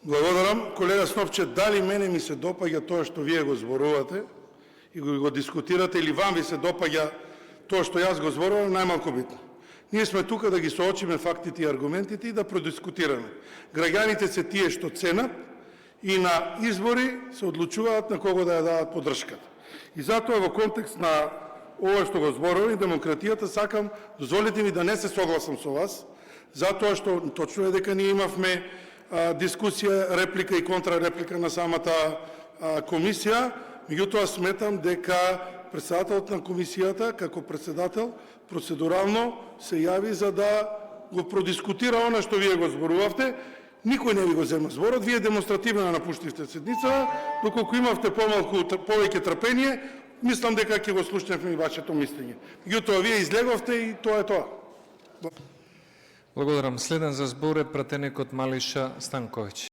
Благодарам. Колега Сновче, дали мене ми се допаѓа тоа што вие го зборувате и го дискутирате, или вам ви се допаѓа тоа што јас го зборувам, најмалку битно. Ние сме тука да ги соочиме фактите и аргументите и да продискутираме. Граѓаните се тие што ценат и на избори се одлучуваат на кого да ја дадат поддршката. И затоа во контекст на ова што го зборувам и демократијата, сакам, дозволите ми да не се согласам со вас, затоа што точно е дека ние имавме дискусија, реплика и контрареплика на самата комисија, меѓутоа сметам дека председателот на комисијата, како председател, процедурално се јави за да го продискутира она што вие го зборувавте. Никој не ви го зема зборот, вие демонстративно напуштивте седница, доколку имавте повеќе трпение, мислам дека ќе го слушневме и вашето мислење. Меѓутоа вие излеговте и тоа е тоа. Благодарам. Следен за збор е пратеникот Малиша Станковиќ.